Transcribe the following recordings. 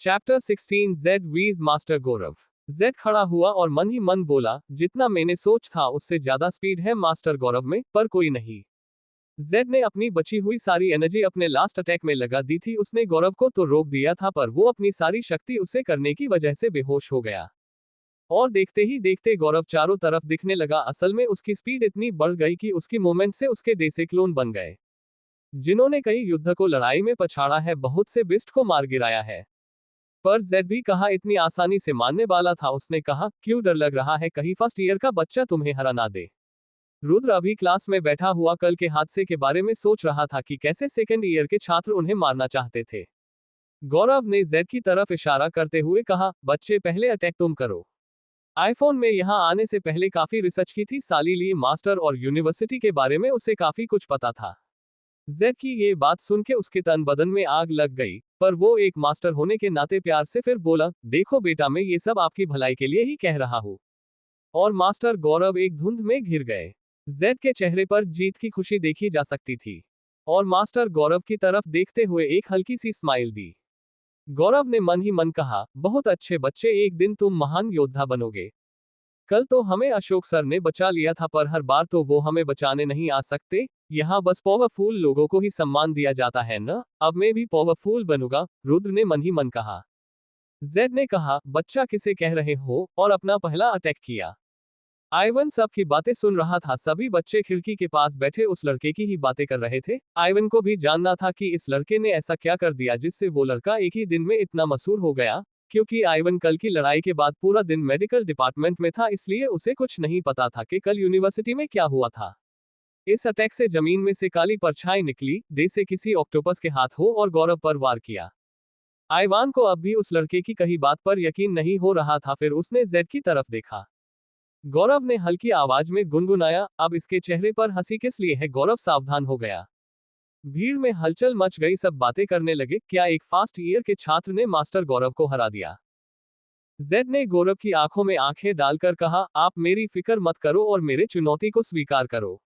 Chapter 16 Z वीज master गौरव। Z खड़ा हुआ और मन ही मन बोला, जितना मैंने सोच था उससे ज्यादा स्पीड है मास्टर गौरव में, पर कोई नहीं। जेड ने अपनी बची हुई सारी एनर्जी अपने लास्ट अटैक में लगा दी थी। उसने गौरव को तो रोक दिया था, पर वो अपनी सारी शक्ति उसे करने की वजह से बेहोश हो गया। और देखते ही देखते गौरव चारों तरफ दिखने लगा। असल में उसकी स्पीड इतनी बढ़ गई कि उसकी मूवमेंट से उसके जैसे क्लोन बन गए, जिन्होंने कई युद्ध को लड़ाई में पछाड़ा है, बहुत से बिस्ट को मार गिराया है। पर जेड भी कहा इतनी आसानी से मानने वाला था। उसने कहा, क्यों डर लग रहा है, कहीं फर्स्ट ईयर का बच्चा तुम्हें हरा ना दे। रुद्र अभी क्लास में बैठा हुआ कल के हादसे के बारे में सोच रहा था कि कैसे सेकेंड ईयर के छात्र उन्हें मारना चाहते थे। गौरव ने जेड की तरफ इशारा करते हुए कहा, बच्चे पहले अटैक तुम करो। आईफोन में यहाँ आने से पहले काफी रिसर्च की थी। साली ली मास्टर और यूनिवर्सिटी के बारे में उसे काफी कुछ पता था। जेड की ये बात सुन के उसके तन बदन में आग लग गई, पर वो एक मास्टर होने के नाते प्यार से फिर बोला, देखो बेटा, मैं ये सब आपकी भलाई के लिए ही कह रहा हूँ। और मास्टर गौरव एक धुंध में घिर गए। जेड के चेहरे पर जीत की खुशी देखी जा सकती थी, और मास्टर गौरव की तरफ देखते हुए एक हल्की सी स्माइल दी। गौरव ने मन ही मन कहा, बहुत अच्छे बच्चे, एक दिन तुम महान योद्धा बनोगे। कल तो हमें अशोक सर ने बचा लिया था, पर हर बार तो वो हमें बचाने नहीं आ सकते। यहाँ बस पावरफुल लोगों को ही सम्मान दिया जाता है ना। अब मैं भी पावरफुल बनूंगा, रुद्र ने मन ही मन कहा। जेड ने कहा, बच्चा किसे कह रहे हो, और अपना पहला अटैक किया। आइवन सबकी बातें सुन रहा था। सभी बच्चे खिड़की के पास बैठे उस लड़के की ही बातें कर रहे थे। आइवन को भी जानना था कि इस लड़के ने ऐसा क्या कर दिया जिससे वो लड़का एक ही दिन में इतना मशहूर हो गया। क्योंकि आइवन कल की लड़ाई के बाद पूरा दिन मेडिकल डिपार्टमेंट में था, इसलिए उसे कुछ नहीं पता था कि कल यूनिवर्सिटी में क्या हुआ था। इस अटैक से जमीन में से काली परछाई निकली, जैसे किसी ऑक्टोपस के हाथ हो, और गौरव पर वार किया। आइवान को अब भी उस लड़के की कही बात पर यकीन नहीं हो रहा था। फिर उसने जेड की तरफ देखा। गौरव ने हल्की आवाज में गुनगुनाया, अब इसके चेहरे पर हंसी किस लिए है। गौरव सावधान हो गया। भीड़ में हलचल मच गई, सब बातें करने लगे, क्या एक फर्स्ट ईयर के छात्र ने मास्टर गौरव को हरा दिया। जेड ने गौरव की आंखों में आंखें डालकर कहा, आप मेरी फिक्र मत करो और मेरे चुनौती को स्वीकार करो।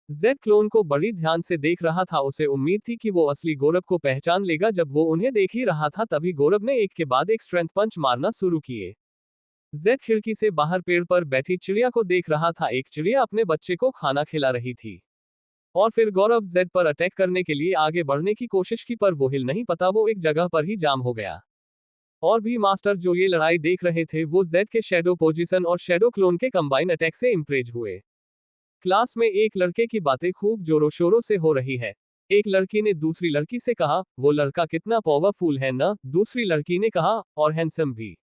जेड क्लोन को बड़ी ध्यान से देख रहा था। उसे उम्मीद थी कि वो असली गौरव को पहचान लेगा। जब वो उन्हें देख ही रहा था, तभी गौरव ने एक के बाद एक स्ट्रेंथ पंच मारना शुरू किए। जेड खिड़की से बाहर पेड़ पर बैठी चिड़िया को देख रहा था। एक चिड़िया अपने बच्चे को खाना खिला रही थी। और फिर गौरव जेड पर अटैक करने के लिए आगे बढ़ने की कोशिश की, पर वो हिल नहीं पता, वो एक जगह पर ही जाम हो गया। और भी मास्टर जो ये लड़ाई देख रहे थे, वो जेड के शैडो पोजीशन और शैडो क्लोन के कंबाइन अटैक से इम्प्रेस हुए। क्लास में एक लड़के की बातें खूब जोरों शोरों से हो रही है। एक लड़की ने दूसरी लड़की से कहा, वो लड़का कितना पावरफुल है ना। दूसरी लड़की ने कहा, और हैंडसम भी।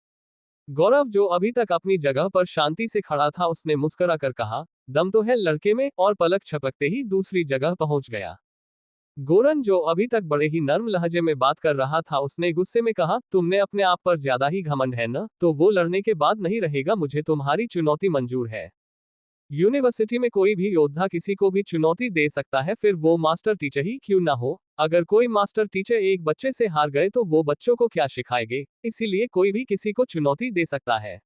गौरव जो अभी तक अपनी जगह पर शांति से खड़ा था, उसने मुस्कुरा कर कहा, दम तो है लड़के में, और पलक झपकते ही दूसरी जगह पहुंच गया। गोरन जो अभी तक बड़े ही नर्म लहजे में बात कर रहा था, उसने गुस्से में कहा, तुमने अपने आप पर ज्यादा ही घमंड है ना। तो वो लड़ने के बाद नहीं रहेगा, मुझे तुम्हारी चुनौती मंजूर है। यूनिवर्सिटी में कोई भी योद्धा किसी को भी चुनौती दे सकता है, फिर वो मास्टर टीचर ही क्यों ना हो। अगर कोई मास्टर टीचर एक बच्चे से हार गए तो वो बच्चों को क्या सिखाएंगे। इसीलिए कोई भी किसी को चुनौती दे सकता है।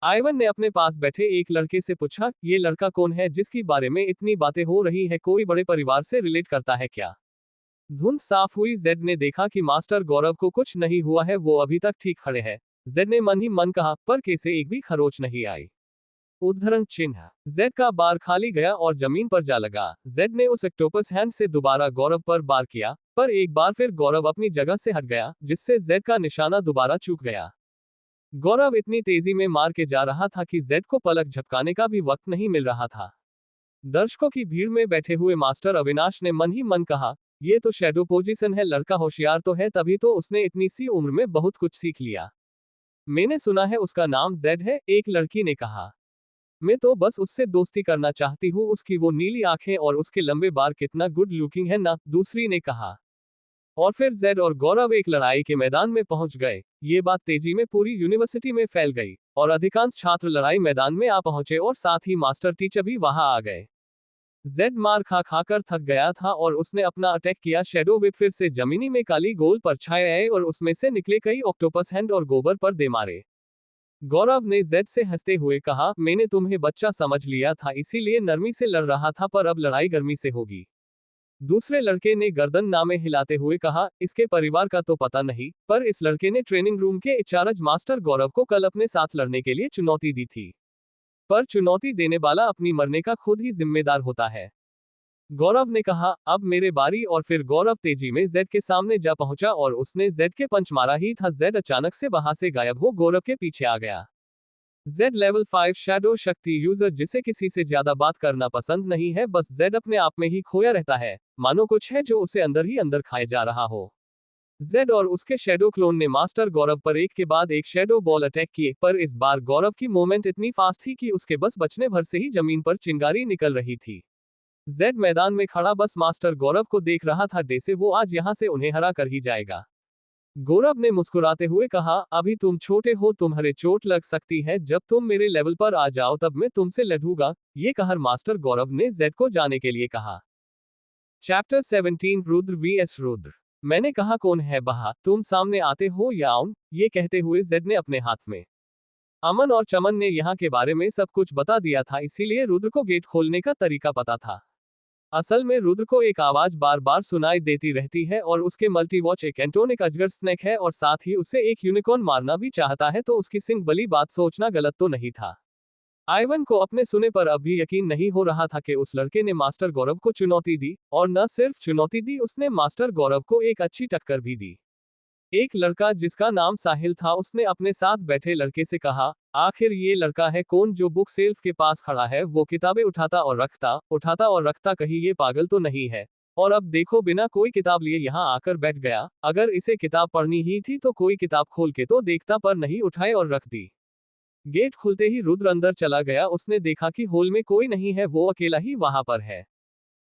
आइवन ने अपने पास बैठे एक लड़के से पूछा, ये लड़का कौन है जिसकी बारे में इतनी बातें हो रही है, कोई बड़े परिवार से रिलेट करता है क्या। धुंध साफ हुई। जेड ने देखा कि मास्टर गौरव को कुछ नहीं हुआ है, वो अभी तक ठीक खड़े हैं। जेड ने मन ही मन कहा, पर कैसे एक भी खरोच नहीं आई। उद्धरण चिन्ह। जेड का बार खाली गया और जमीन पर जा लगा। जेड ने उस ऑक्टोपस हैंड से दोबारा गौरव पर बार किया, पर एक बार फिर गौरव अपनी जगह से हट गया, जिससे जेड का निशाना दोबारा चूक गया। गौरव इतनी तेजी में मार के जा रहा था कि जेड को पलक झपकाने का भी वक्त नहीं मिल रहा था। दर्शकों की भीड़ में बैठे हुए मास्टर अविनाश ने मन ही मन कहा, ये तो शैडो पोजीशन है, लड़का होशियार तो है, तभी तो उसने इतनी सी उम्र में बहुत कुछ सीख लिया। मैंने सुना है उसका नाम जेड है, एक लड़की ने कहा। मैं तो बस उससे दोस्ती करना चाहती हूँ, उसकी वो नीली आंखें और उसके लंबे बाल कितना गुड लुकिंग है ना, दूसरी ने कहा। और फिर जेड और गौरव एक लड़ाई के मैदान में पहुंच गए। ये बात तेजी में पूरी यूनिवर्सिटी में फैल गई, और अधिकांश छात्र लड़ाई मैदान में आ पहुंचे, और साथ ही मास्टर टीचर भी वहां आ गए। जेड मार खा खाकर थक गया था, और उसने अपना अटैक किया। शैडो विप फिर से जमीनी में काली गोल पर छाए आए, और उसमें से निकले कई ऑक्टोपस हैंड और गोबर पर दे मारे। गौरव ने जेड से हंसते हुए कहा, मैंने तुम्हें बच्चा समझ लिया था, इसीलिए नरमी से लड़ रहा था, पर अब लड़ाई गर्मी से होगी। दूसरे लड़के ने गर्दन नामे हिलाते हुए कहा, इसके परिवार का तो पता नहीं, पर इस लड़के ने ट्रेनिंग रूम के इंचार्ज मास्टर गौरव को कल अपने साथ लड़ने के लिए चुनौती दी थी। पर चुनौती देने वाला अपनी मरने का खुद ही जिम्मेदार होता है। गौरव ने कहा, अब मेरे बारी। और फिर गौरव तेजी में जेड के सामने जा पहुंचा और उसने जेड के पंच मारा ही था। जेड अचानक से वहां से गायब हो गौरव के पीछे आ गया। जेड लेवल 5 शैडो शक्ति यूजर, जिसे किसी से ज्यादा बात करना पसंद नहीं है। बस जेड अपने आप में ही खोया रहता है, मानो कुछ है जो उसे अंदर ही अंदर खाए जा रहा हो। जेड और उसके शैडो क्लोन ने मास्टर गौरव पर एक के बाद एक शैडो बॉल अटैक किए, पर इस बार गौरव की मूवमेंट इतनी फास्ट थी कि उसके बस बचने भर से ही जमीन पर चिंगारी निकल रही थी। जेड मैदान में खड़ा बस मास्टर गौरव को देख रहा था, जैसे वो आज यहां से उन्हें हरा कर ही जाएगा। गौरव ने मुस्कुराते हुए कहा, अभी तुम छोटे हो, तुम्हारे चोट लग सकती है, जब तुम मेरे लेवल पर आ जाओ तब मैं तुमसे लड़ूंगा। ये कहकर मास्टर गौरव ने जेड को जाने के लिए कहा। Chapter 17 Rudra vs Rudra. मैंने कहा, कौन है बहा, तुम सामने आते हो या आऊं? ये कहते हुए जेड ने अपने हाथ में अमन और चमन ने यहाँ के बारे में सब कुछ बता दिया था, इसीलिए रुद्र को गेट खोलने का तरीका पता था। असल में रुद्र को एक आवाज बार बार सुनाई देती रहती है और उसके मल्टी वॉच एक एंटोनिक अजगर स्नेक है और साथ ही उसे एक यूनिकॉर्न मारना भी चाहता है, तो उसकी सिंग बली बात सोचना गलत तो नहीं था। आइवन को अपने सुने पर अब भी यकीन नहीं हो रहा था कि उस लड़के ने मास्टर गौरव को चुनौती दी, और न सिर्फ चुनौती दी, उसने मास्टर गौरव को एक अच्छी टक्कर भी दी। एक लड़का जिसका नाम साहिल था, उसने अपने साथ बैठे लड़के से कहा, आखिर ये लड़का है कौन जो बुक सेल्फ के पास खड़ा है? वो किताबें उठाता और रखता, कहीं ये पागल तो नहीं है? और अब देखो, बिना कोई किताब लिए यहाँ आकर बैठ गया। अगर इसे किताब पढ़नी ही थी तो कोई किताब खोल के तो देखता, पर नहीं, उठाए और रख दी। गेट खुलते ही रुद्र अंदर चला गया। उसने देखा कि हॉल में कोई नहीं है, वो अकेला ही वहां पर है।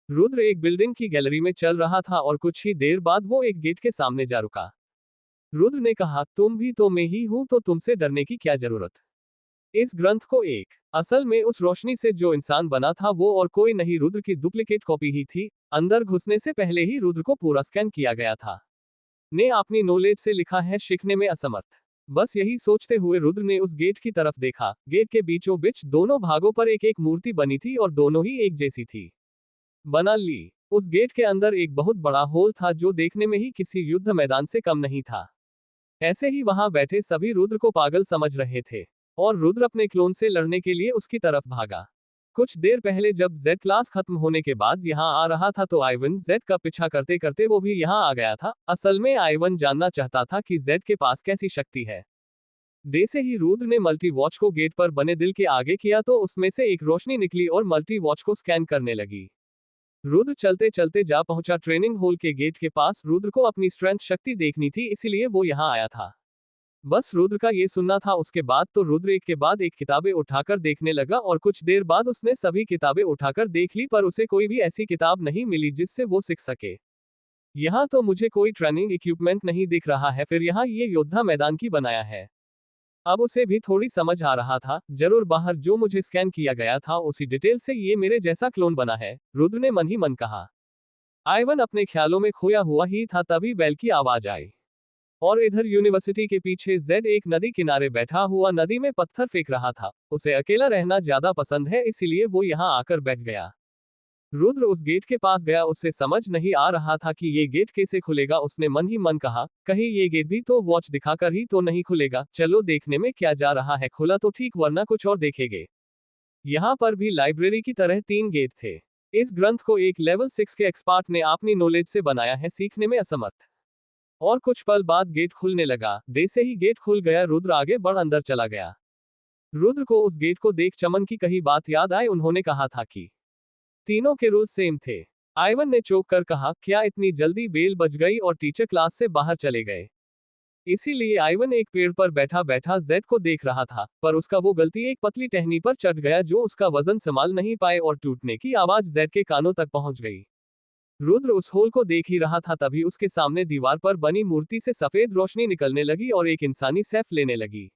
रुद्र एक बिल्डिंग की गैलरी में चल रहा था और कुछ ही देर बाद वो एक गेट के सामने जा रुका। रुद्र ने कहा, तुम भी तो मैं ही हूं, तो तुमसे डरने की क्या जरूरत? इस ग्रंथ को एक असल में उस रोशनी से जो इंसान बना था वो और कोई नहीं, रुद्र की डुप्लीकेट कॉपी ही थी। अंदर घुसने से पहले ही रुद्र को पूरा स्कैन किया गया था। ने अपनी नॉलेज से लिखा है, सीखने में असमर्थ। बस यही सोचते हुए रुद्र ने उस गेट की तरफ देखा। गेट के बीचों बीच दोनों भागों पर एक एक मूर्ति बनी थी और दोनों ही एक जैसी थी। बना ली। उस गेट के अंदर एक बहुत बड़ा हॉल था जो देखने में ही किसी युद्ध मैदान से कम नहीं था। ऐसे ही वहां बैठे सभी रुद्र को पागल समझ रहे थे और रुद्र अपने क्लोन से लड़ने के लिए उसकी तरफ भागा। कुछ देर पहले जब जेड क्लास खत्म होने के बाद यहां आ रहा था तो आइवन जेड का पीछा करते करते वो भी यहां आ गया था। असल में आइवन जानना चाहता था कि जेड के पास कैसी शक्ति है। जैसे ही रुद्र ने मल्टी वॉच को गेट पर बने दिल के आगे किया तो उसमें से एक रोशनी निकली और मल्टी वॉच को स्कैन करने लगी। रुद्र चलते चलते जा पहुंचा ट्रेनिंग हॉल के गेट के पास। रुद्र को अपनी स्ट्रेंथ शक्ति देखनी थी, इसलिए वो यहां आया था। बस रुद्र का ये सुनना था। उसके बाद तो रुद्र एक के बाद एक किताबें उठाकर देखने लगा और कुछ देर बाद उसने सभी किताबें उठाकर देख ली, पर उसे कोई भी ऐसी किताब नहीं मिली जिससे वो सीख सके। यहाँ तो मुझे कोई ट्रेनिंग इक्विपमेंट नहीं दिख रहा है, फिर यहाँ ये योद्धा मैदान की बनाया है। अब उसे भी थोड़ी समझ आ रहा था, जरूर बाहर जो मुझे स्कैन किया गया था उसी डिटेल से ये मेरे जैसा क्लोन बना है, रुद्र ने मन ही मन कहा। आइवन अपने ख्यालों में खोया हुआ ही था, तभी बैल की आवाज आई। और इधर यूनिवर्सिटी के पीछे जेड एक नदी किनारे बैठा हुआ नदी में पत्थर फेंक रहा था। उसे अकेला रहना ज्यादा पसंद है, इसीलिए वो यहाँ आकर बैठ गया। रुद्र उस गेट के पास गया। उसे समझ नहीं आ रहा था कि ये गेट कैसे खुलेगा। उसने मन ही मन कहा, कहीं ये गेट भी तो वॉच दिखाकर ही तो नहीं खुलेगा। चलो देखने में क्या जा रहा है, खुला तो ठीक, वरना कुछ और देखेंगे। यहाँ पर भी लाइब्रेरी की तरह 3 गेट थे। इस ग्रंथ को एक लेवल 6 के एक्सपर्ट ने अपनी नॉलेज से बनाया है, सीखने में असमर्थ। और कुछ पल बाद गेट खुलने लगा। जैसे ही गेट खुल गया रुद्र आगे बढ़ अंदर चला गया। रुद्र को उस गेट को देख चमन की कही बात याद आई। उन्होंने कहा था कि तीनों के रूल सेम थे। आइवन ने चौंक कर कहा, क्या इतनी जल्दी बेल बज गई और टीचर क्लास से बाहर चले गए? इसीलिए आइवन एक पेड़ पर बैठा बैठा जेड को देख रहा था, पर उसका वो गलती एक पतली टहनी पर चढ़ गया जो उसका वजन संभाल नहीं पाए और टूटने की आवाज जेड के कानों तक पहुंच गई। रुद्र उस होल को देख ही रहा था, तभी उसके सामने दीवार पर बनी मूर्ति से सफेद रोशनी निकलने लगी और एक इंसानी सैफ लेने लगी।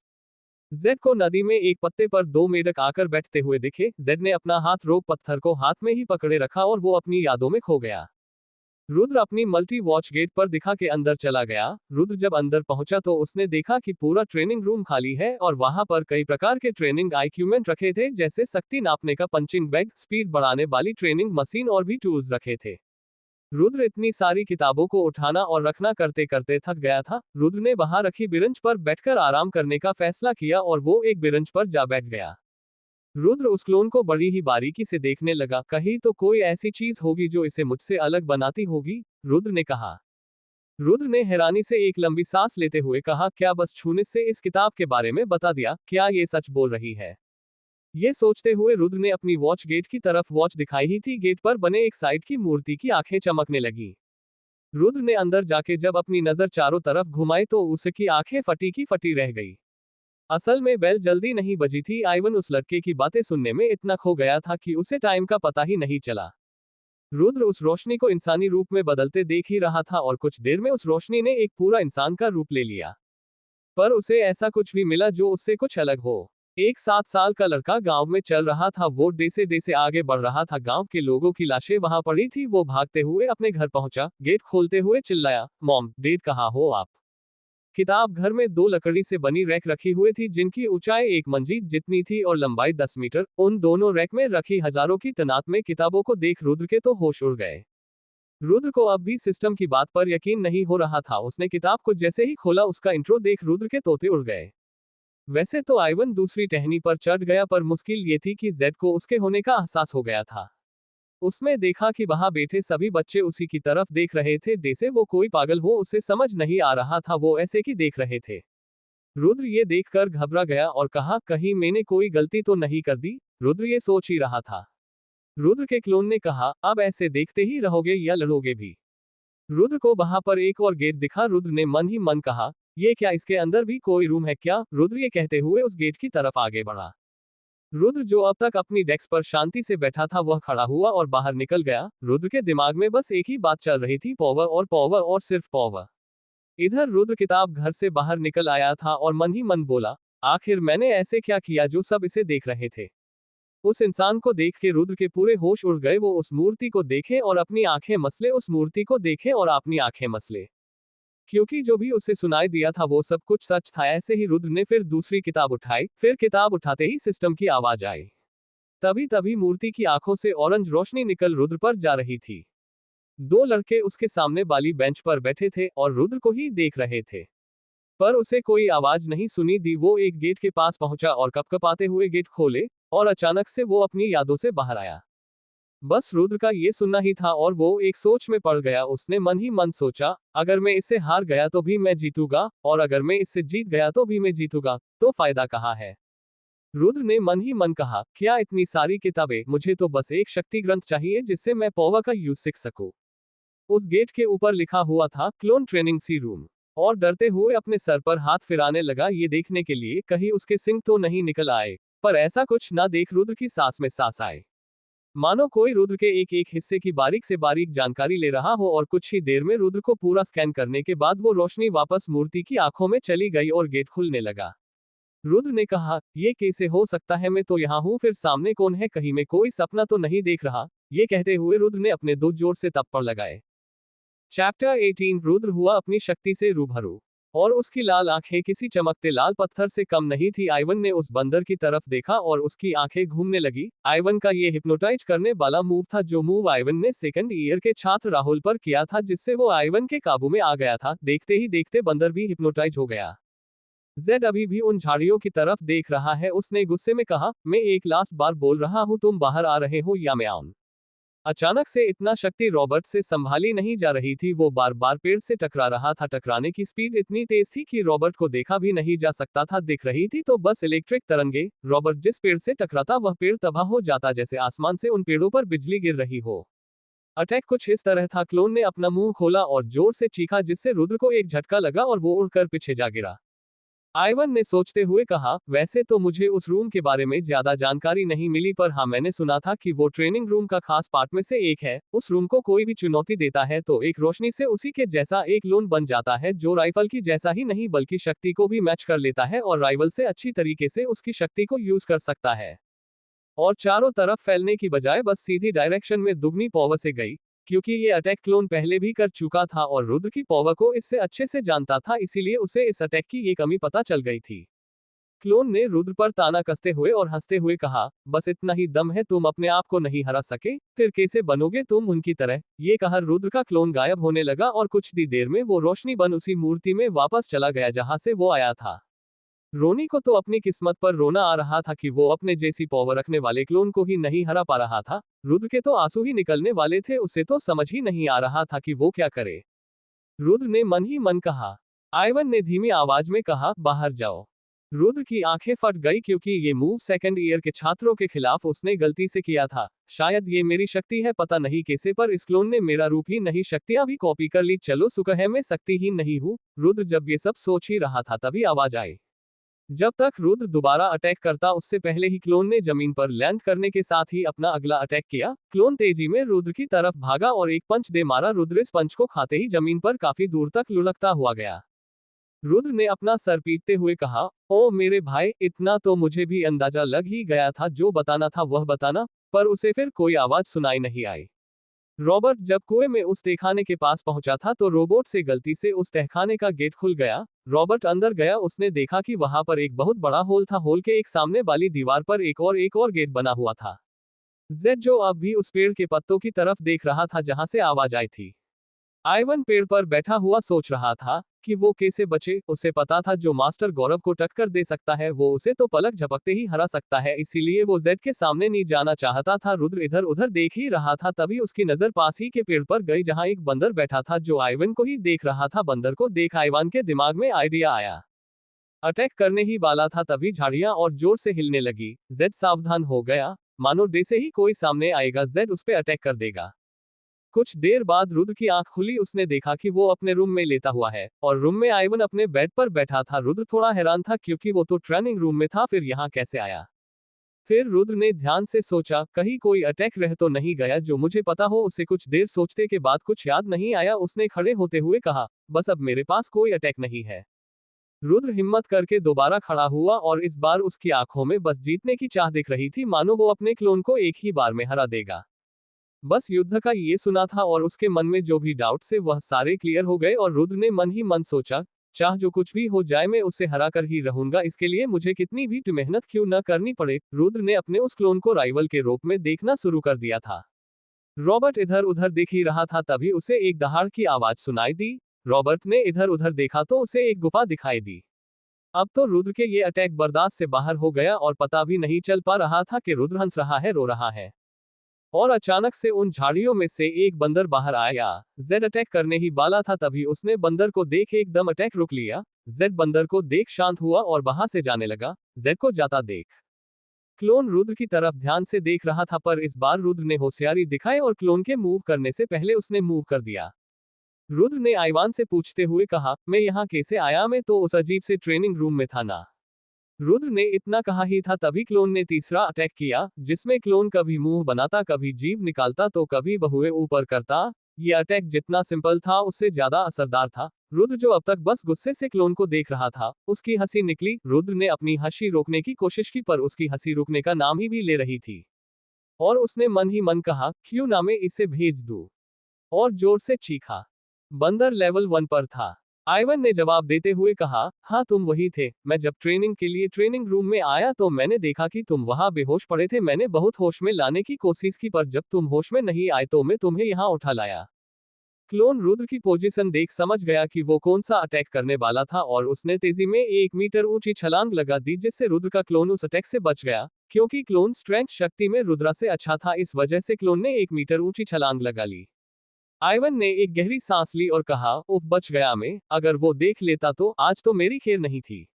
जेड को नदी में एक पत्ते पर 2 मेढक आकर बैठते हुए दिखे। जेड ने अपना हाथ रोक पत्थर को हाथ में ही पकड़े रखा और वो अपनी यादों में खो गया। रुद्र अपनी मल्टी वॉच गेट पर दिखा के अंदर चला गया। रुद्र जब अंदर पहुंचा तो उसने देखा कि पूरा ट्रेनिंग रूम खाली है और वहां पर कई प्रकार के ट्रेनिंग इक्विपमेंट रखे थे, जैसे शक्ति नापने का पंचिंग बैग, स्पीड बढ़ाने वाली ट्रेनिंग मशीन और भी टूल्स रखे थे। रुद्र इतनी सारी किताबों को उठाना और रखना करते करते थक गया था। रुद्र ने वहां रखी बिरंच पर बैठकर आराम करने का फैसला किया और वो एक बिरंच पर जा बैठ गया। रुद्र उस क्लोन को बड़ी ही बारीकी से देखने लगा, कहीं तो कोई ऐसी चीज होगी जो इसे मुझसे अलग बनाती होगी, रुद्र ने कहा। रुद्र ने हैरानी से एक लंबी सांस लेते हुए कहा, क्या बस छूने से इस किताब के बारे में बता दिया? क्या ये सच बोल रही है? ये सोचते हुए रुद्र ने अपनी वॉच गेट की तरफ वॉच दिखाई ही थी, गेट पर बने एक साइड की मूर्ति की आंखें चमकने लगी। रुद्र ने अंदर जाके जब अपनी नजर चारों तरफ घुमाई तो उसकी आंखें फटी की फटी रह गई। असल में बेल जल्दी नहीं बजी थी। आइवन उस लड़के की बातें सुनने में इतना खो गया था कि उसे टाइम का पता ही नहीं चला। रुद्र उस रोशनी को इंसानी रूप में बदलते देख ही रहा था और कुछ देर में उस रोशनी ने एक पूरा इंसान का रूप ले लिया। पर उसे ऐसा कुछ भी मिला जो उससे कुछ अलग हो। एक 7 साल का लड़का गांव में चल रहा था, वो जैसे आगे बढ़ रहा था, गांव के लोगों की लाशें वहां पड़ी थी। वो भागते हुए अपने घर पहुंचा, गेट खोलते हुए चिल्लाया, मॉम, डैड कहाँ हो आप? किताब घर में 2 लकड़ी से बनी रैक रखी हुई थी जिनकी ऊंचाई 1 मंजिल जितनी थी और लंबाई 10 मीटर। उन दोनों रैक में रखी हजारों की तादाद में किताबों को देख रुद्र के तो होश उड़ गए। रुद्र को अब भी सिस्टम की बात पर यकीन नहीं हो रहा था। उसने किताब को जैसे ही खोला, उसका इंट्रो देख रुद्र के तोते उड़ गए। वैसे तो आइवन दूसरी टहनी पर चढ़ गया, पर मुश्किल ये थी कि जेड को उसके होने का एहसास हो गया था। उसने देखा कि वहां बैठे सभी बच्चे उसी की तरफ देख रहे थे, जैसे वो कोई पागल हो। उसे समझ नहीं आ रहा था वो ऐसे की देख रहे थे। रुद्र ये देखकर घबरा गया और कहा, कहीं मैंने कोई गलती तो नहीं कर दी? रुद्र ये सोच ही रहा था। रुद्र के क्लोन ने कहा, अब ऐसे देखते ही रहोगे या लड़ोगे भी? रुद्र को वहां पर एक और गेट दिखा। रुद्र ने मन ही मन कहा, ये क्या, इसके अंदर भी कोई रूम है क्या? रुद्र ये कहते हुए उस गेट की तरफ आगे बढ़ा। रुद्र जो अब तक अपनी डेस्क पर शांति से बैठा था, वह खड़ा हुआ और बाहर निकल गया। रुद्र के दिमाग में बस एक ही बात चल रही थी, पावर और सिर्फ पावर। इधर रुद्र किताब घर से बाहर निकल आया था और मन ही मन बोला, आखिर मैंने ऐसे क्या किया जो सब इसे देख रहे थे? उस इंसान को देख के रुद्र के पूरे होश उड़ गए। वो उस मूर्ति को देखे और अपनी आंखें मसले, उस मूर्ति को देखे और अपनी आंखें मसले, क्योंकि जो भी उसे सुनाई दिया था वो सब कुछ सच था। ऐसे ही रुद्र ने फिर दूसरी किताब उठाई, फिर किताब उठाते ही सिस्टम की आवाज आई। तभी तभी मूर्ति की आंखों से ऑरेंज रोशनी निकल रुद्र पर जा रही थी। 2 लड़के उसके सामने वाली बेंच पर बैठे थे और रुद्र को ही देख रहे थे, पर उसे कोई आवाज नहीं सुनी दी। वो एक गेट के पास पहुंचा और कपकपाते हुए गेट खोले और अचानक से वो अपनी यादों से बाहर आया। बस रुद्र का ये सुनना ही था और वो एक सोच में पड़ गया। उसने मन ही मन सोचा, अगर मैं इससे हार गया तो भी मैं जीतूंगा, और अगर मैं इससे जीत गया तो भी मैं जीतूंगा, तो फायदा कहाँ है? रुद्र ने मन ही मन कहा, क्या इतनी सारी किताबें? मुझे तो बस एक शक्ति ग्रंथ चाहिए जिससे मैं पावर का यूज सीख सकूं। उस गेट के ऊपर लिखा हुआ था, क्लोन ट्रेनिंग सी रूम। और डरते हुए अपने सर पर हाथ फिराने लगा, ये देखने के लिए कहीं उसके सिंग तो नहीं निकल आए। पर ऐसा कुछ ना देख रुद्र की सांस में सांस आए, मानो कोई रुद्र के एक एक हिस्से की बारीक से बारीक जानकारी ले रहा हो। और कुछ ही देर में रुद्र को पूरा स्कैन करने के बाद वो रोशनी वापस मूर्ति की आंखों में चली गई और गेट खुलने लगा। रुद्र ने कहा, ये कैसे हो सकता है? मैं तो यहाँ हूँ, फिर सामने कौन है? कहीं मैं कोई सपना तो नहीं देख रहा? ये कहते हुए रुद्र ने अपने 2 जोर से थप्पड़ लगाए। चैप्टर 18। रुद्र हुआ अपनी शक्ति से रूबरू, और उसकी लाल आंखें किसी चमकते लाल पत्थर से कम नहीं थी। आइवन ने उस बंदर की तरफ देखा और उसकी आंखें घूमने लगी। आइवन का ये हिप्नोटाइज करने वाला मूव था, जो मूव आइवन ने सेकंड ईयर के छात्र राहुल पर किया था, जिससे वो आइवन के काबू में आ गया था। देखते ही देखते बंदर भी हिप्नोटाइज हो गया। जेड अभी भी उन झाड़ियों की तरफ देख रहा है। उसने गुस्से में कहा, मैं एक लास्ट बार बोल रहा हूँ, तुम बाहर आ रहे हो या मैं आऊं? अचानक से इतना शक्ति रॉबर्ट से संभाली नहीं जा रही थी। वो बार बार पेड़ से टकरा रहा था। टकराने की स्पीड इतनी तेज थी कि रॉबर्ट को देखा भी नहीं जा सकता था। दिख रही थी तो बस इलेक्ट्रिक तरंगे। रॉबर्ट जिस पेड़ से टकराता वह पेड़ तबाह हो जाता, जैसे आसमान से उन पेड़ों पर बिजली गिर रही हो। अटैक कुछ इस तरह था, क्लोन ने अपना मुंह खोला और जोर से चीखा, जिससे रुद्र को एक झटका लगा और वो उड़कर पीछे जा गिरा। आइवन ने सोचते हुए कहा, वैसे तो मुझे उस रूम के बारे में ज्यादा जानकारी नहीं मिली, पर हाँ, मैंने सुना था कि वो ट्रेनिंग रूम का खास पार्ट में से एक है। उस रूम को कोई भी चुनौती देता है तो एक रोशनी से उसी के जैसा एक क्लोन बन जाता है, जो राइफल की जैसा ही नहीं बल्कि शक्ति को भी मैच कर लेता है और राइवल से अच्छी तरीके से उसकी शक्ति को यूज कर सकता है। और चारों तरफ फैलने की बजाय बस सीधी डायरेक्शन में दुगनी पावर से गई, क्योंकि ये अटैक क्लोन पहले भी कर चुका था और रुद्र की पावर को इससे अच्छे से जानता था, इसीलिए उसे इस अटैक की ये कमी पता चल गई थी। क्लोन ने रुद्र पर ताना कसते हुए और हंसते हुए कहा, बस इतना ही दम है, तुम अपने आप को नहीं हरा सके, फिर कैसे बनोगे तुम उनकी तरह। ये कहकर रुद्र का क्लोन गायब होने लगा और कुछ ही देर में वो रोशनी बन उसी मूर्ति में वापस चला गया जहां से वो आया था। रोनी को तो अपनी किस्मत पर रोना आ रहा था कि वो अपने जैसी पावर रखने वाले क्लोन को ही नहीं हरा पा रहा था। रुद्र के तो आंसू ही निकलने वाले थे, उसे तो समझ ही नहीं आ रहा था कि वो क्या करे। रुद्र ने मन ही मन कहा। आइवन ने धीमी आवाज में कहा, बाहर जाओ। रुद्र की आंखें फट गई क्योंकि ये मूव सेकंड ईयर के छात्रों के खिलाफ उसने गलती से किया था। शायद ये मेरी शक्ति है, पता नहीं कैसे, पर इस क्लोन ने मेरा रूप ही नहीं शक्तियां भी कॉपी कर ली। चलो शुक्र है मैं शक्तिहीन नहीं हूँ। रुद्र जब ये सब सोच ही रहा था तभी आवाज आई। जब तक रुद्र दोबारा अटैक करता उससे पहले ही क्लोन ने जमीन पर लैंड करने के साथ ही अपना अगला अटैक किया। क्लोन तेजी में रुद्र की तरफ भागा और एक पंच दे मारा। रुद्र इस पंच को खाते ही जमीन पर काफी दूर तक लुढ़कता हुआ गया। रुद्र ने अपना सर पीटते हुए कहा, ओ मेरे भाई, इतना तो मुझे भी अंदाजा लग ही गया था, जो बताना था वह बताना। पर उसे फिर कोई आवाज सुनाई नहीं आई। रॉबर्ट जब कुएं में उस तहखाने के पास पहुंचा था तो रोबोट से गलती से उस तहखाने का गेट खुल गया। रॉबर्ट अंदर गया, उसने देखा कि वहां पर एक बहुत बड़ा होल था। होल के एक सामने वाली दीवार पर एक और गेट बना हुआ था। जेड जो अब भी उस पेड़ के पत्तों की तरफ देख रहा था जहां से आवाज आई थी। आइवन पेड़ पर बैठा हुआ सोच रहा था कि वो कैसे बचे। उसे पता था जो मास्टर गौरव को टक्कर दे सकता है वो उसे तो पलक झपकते ही हरा सकता है, इसीलिए वो जेड के सामने नहीं जाना चाहता था। रुद्र इधर उधर देख ही रहा था, तभी उसकी नजर पास ही के पेड़ पर गई जहां एक बंदर बैठा था जो आइवन को ही देख रहा था। बंदर को देख आइवन के दिमाग में आइडिया आया। अटैक करने ही वाला था तभी झाड़ियां और जोर से हिलने लगी। जेड सावधान हो गया, मानो जैसे ही कोई सामने आएगा जेड उस पर अटैक कर देगा। कुछ देर बाद रुद्र की आंख खुली, उसने देखा कि वो अपने रूम में लेटा हुआ है और रूम में आइवन अपने बेड पर बैठा था। रुद्र थोड़ा हैरान था क्योंकि वो तो ट्रेनिंग रूम में था, फिर यहाँ कैसे आया। फिर रुद्र ने ध्यान से सोचा, कहीं कोई अटैक रह तो नहीं गया जो मुझे पता हो। उसे कुछ देर सोचते के बाद कुछ याद नहीं आया। उसने खड़े होते हुए कहा, बस अब मेरे पास कोई अटैक नहीं है। रुद्र हिम्मत करके दोबारा खड़ा हुआ और इस बार उसकी आंखों में बस जीतने की चाह दिख रही थी, मानो वो अपने क्लोन को एक ही बार में हरा देगा। बस युद्ध का ये सुना था और उसके मन में जो भी डाउट से वह सारे क्लियर हो गए और रुद्र ने मन ही मन सोचा, चाह जो कुछ भी हो जाए मैं उसे हरा कर ही रहूंगा, इसके लिए मुझे कितनी भी मेहनत क्यों न करनी पड़े। रुद्र ने अपने उस क्लोन को राइवल के रूप में देखना शुरू कर दिया था। रॉबर्ट इधर उधर देख ही रहा था, तभी उसे एक दहाड़ की आवाज सुनाई दी। रॉबर्ट ने इधर उधर देखा तो उसे एक गुफा दिखाई दी। अब तो रुद्र के ये अटैक बर्दाश्त से बाहर हो गया और पता भी नहीं चल पा रहा था कि रुद्र हंस रहा है रो रहा है। और अचानक से उन झाड़ियों में से एक बंदर बाहर आया। जेड अटैक करने ही वाला था तभी उसने बंदर को देख एकदम अटैक रोक लिया। जेड बंदर को देख शांत हुआ और वहां से जाने लगा। जेड को जाता देख क्लोन रुद्र की तरफ ध्यान से देख रहा था, पर इस बार रुद्र ने होशियारी दिखाई और क्लोन के मूव करने से पहले उसने मूव कर दिया। रुद्र ने आइवान से पूछते हुए कहा, मैं यहाँ कैसे आया, मैं तो उस अजीब से ट्रेनिंग रूम में था ना। रुद्र ने इतना कहा ही था तभी क्लोन ने तीसरा अटैक किया, जिसमें क्लोन कभी मुंह बनाता, कभी जीभ निकालता तो कभी बहुए ऊपर करता। ये अटैक जितना सिंपल था उससे ज्यादा असरदार था। रुद्र जो अब तक बस गुस्से से क्लोन को देख रहा था, उसकी हंसी निकली। रुद्र ने अपनी हंसी रोकने की कोशिश की पर उसकी हंसी रुकने का नाम ही भी ले रही थी और उसने मन ही मन कहा, क्यों ना मैं इसे भेज दूं, और जोर से चीखा। बंदर लेवल 1 पर था। आइवन ने जवाब देते हुए कहा, हाँ तुम वही थे। मैं जब ट्रेनिंग के लिए ट्रेनिंग रूम में आया तो मैंने देखा कि तुम वहां बेहोश पड़े थे। मैंने बहुत होश में लाने की कोशिश की, पर जब तुम होश में नहीं आए तो मैं तुम्हें यहाँ उठा लाया। क्लोन रुद्र की पोजीशन देख समझ गया कि वो कौन सा अटैक करने वाला था और उसने तेजी में 1 मीटर ऊंची छलांग लगा दी, जिससे रुद्र का क्लोन उस अटैक से बच गया। क्योंकि क्लोन स्ट्रेंथ शक्ति में रुद्रा से अच्छा था, इस वजह से क्लोन ने 1 मीटर ऊंची छलांग लगा ली। आइवन ने एक गहरी सांस ली और कहा, उफ बच गया मैं, अगर वो देख लेता तो आज तो मेरी खैर नहीं थी।